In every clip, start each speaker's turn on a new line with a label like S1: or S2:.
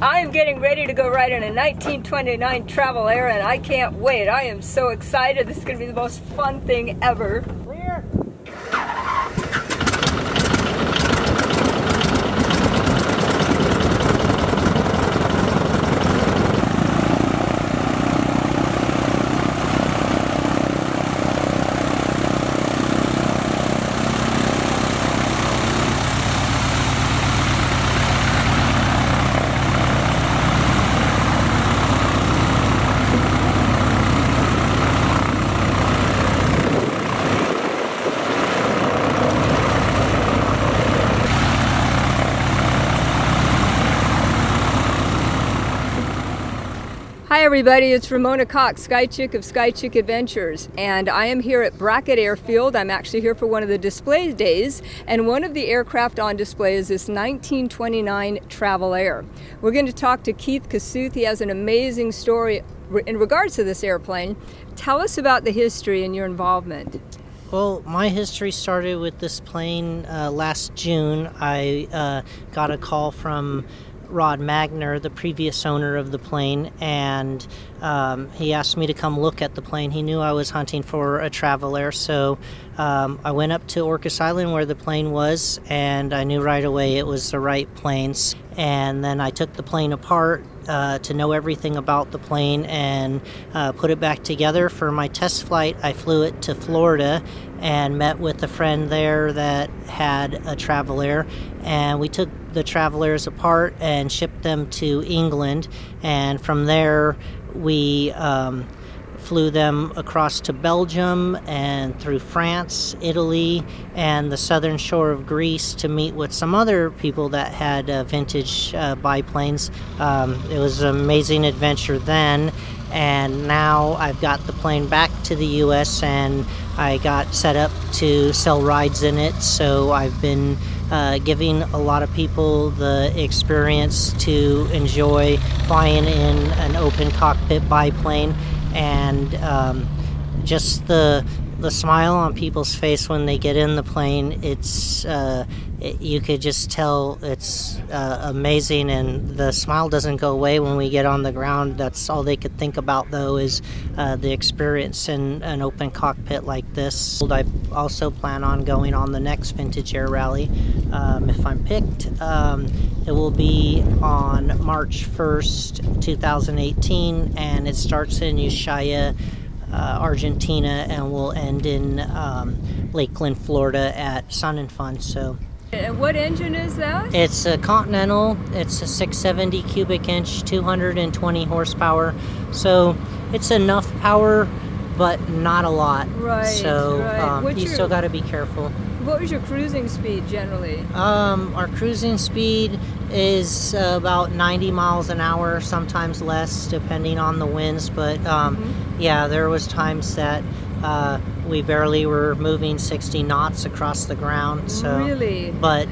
S1: I am getting ready to go ride in a 1929 Travel Air, and I can't wait. I am so excited. This is going to be the most fun thing ever. Clear. Hi everybody, it's Ramona Cox, SkyChick of SkyChick Adventures, and I am here at Brackett Airfield. I'm actually here for one of the display days, and one of the aircraft on display is this 1929 Travel Air. We're going to talk to Keith Kasuth. He has an amazing story in regards to this airplane. Tell us about the history and your involvement.
S2: Well, my history started with this plane last June. I got a call from Rod Magner, the previous owner of the plane, and he asked me to come look at the plane. He knew I was hunting for a Travel Air, so I went up to Orcas Island where the plane was, and I knew right away it was the right planes. And then I took the plane apart to know everything about the plane and put it back together. For my test flight, I flew it to Florida and met with a friend there that had a Travel Air, and we took the Travel Airs apart and shipped them to England, and from there we flew them across to Belgium and through France, Italy, and the southern shore of Greece to meet with some other people that had vintage biplanes. It was an amazing adventure then, and now I've got the plane back to the US and I got set up to sell rides in it, so I've been giving a lot of people the experience to enjoy flying in an open cockpit biplane, and just the smile on people's face when they get in the plane, it's you could just tell it's amazing, and the smile doesn't go away when we get on the ground. That's all they could think about, though, is the experience in an open cockpit like this. I also plan on going on the next Vintage Air Rally if I'm picked. It will be on March 1st, 2018, and it starts in Ushuaia, Argentina, and will end in Lakeland, Florida at Sun and Fun. So,
S1: and what engine is that?
S2: It's a Continental. It's a 670 cubic inch, 220 horsepower. So it's enough power, but not a lot.
S1: Right.
S2: So
S1: right.
S2: You still got to be careful.
S1: What was your cruising speed generally?
S2: Our cruising speed is about 90 miles an hour, sometimes less, depending on the winds. But yeah, there was times that we barely were moving 60 knots across the ground. So,
S1: really?
S2: But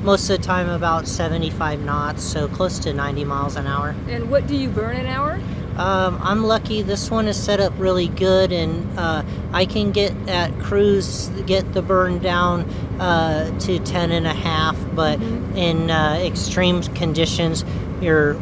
S2: most of the time about 75 knots, so close to 90 miles an hour.
S1: And what do you burn an hour?
S2: I'm lucky this one is set up really good, and I can get at cruise, get the burn down to 10.5, but in extreme conditions you're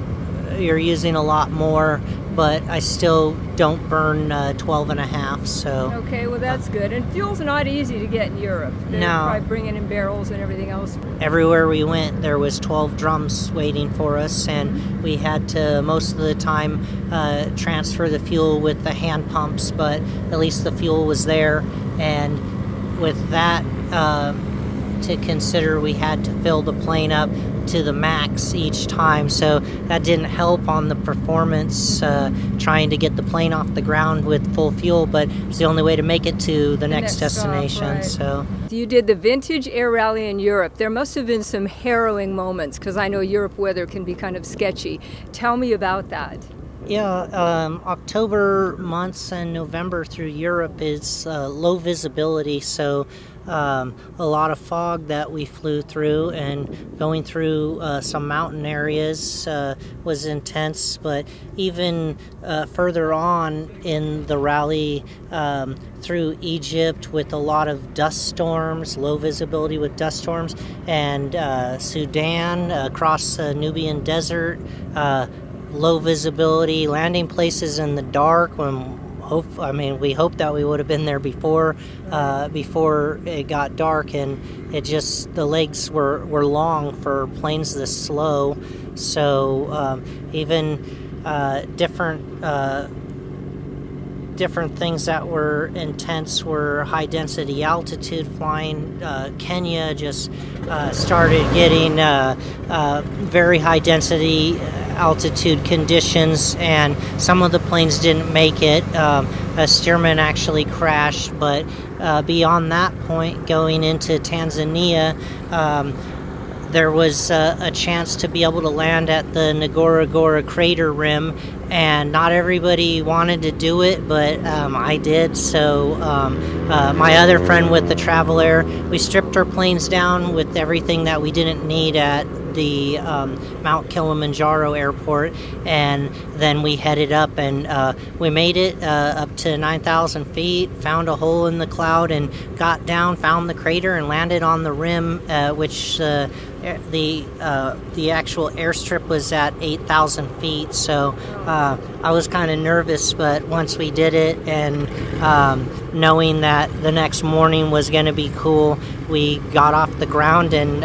S2: using a lot more, but I still don't burn 12.5. So
S1: okay, well that's good. And fuel's not easy to get in Europe. They're probably bringing in barrels and everything else.
S2: Everywhere we went, there was 12 drums waiting for us, and we had to most of the time transfer the fuel with the hand pumps, but at least the fuel was there. And with that to consider, we had to fill the plane up to the max each time, so that didn't help on the performance trying to get the plane off the ground with full fuel, but it's the only way to make it to the next destination.
S1: Stop, right.
S2: So
S1: you did the Vintage Air Rally in Europe. There must have been some harrowing moments, because I know Europe weather can be kind of sketchy. Tell me about that.
S2: Yeah, October months and November through Europe is low visibility, so a lot of fog that we flew through, and going through some mountain areas was intense. But even further on in the rally, through Egypt with a lot of dust storms, low visibility with dust storms, and Sudan, across the Nubian desert, low visibility, landing places in the dark. We hope that we would have been there before it got dark, and the legs were long for planes this slow. So even different things that were intense were high density altitude flying. Kenya just started getting very high density altitude conditions, and some of the planes didn't make it. A steerman actually crashed, but beyond that point, going into Tanzania, there was a chance to be able to land at the Ngorongoro crater rim, and not everybody wanted to do it, but I did. So my other friend with the Travel Air, we stripped our planes down with everything that we didn't need at the Mount Kilimanjaro airport, and then we headed up, and we made it up to 9,000 feet, found a hole in the cloud, and got down, found the crater, and landed on the rim, which the actual airstrip was at 8,000 feet. So I was kind of nervous, but once we did it, and knowing that the next morning was going to be cool, we got off the ground, and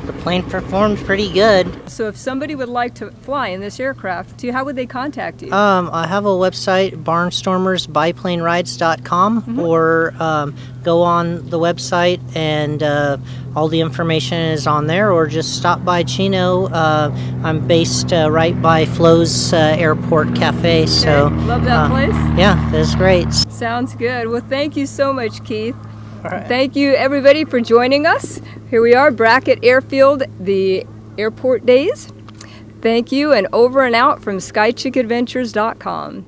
S2: the plane performed pretty good.
S1: So if somebody would like to fly in this aircraft, how would they contact you?
S2: I have a website, barnstormersbiplaneRides.com, or go on the website, and all the information is on there, or just stop by Chino. I'm based right by Flo's Airport Cafe.
S1: Okay.
S2: So
S1: love that place?
S2: Yeah, it's great.
S1: Sounds good. Well, thank you so much, Keith.
S2: All right.
S1: Thank you, everybody, for joining us. Here we are, Brackett Airfield, the airport days. Thank you, and over and out from SkyChickAdventures.com.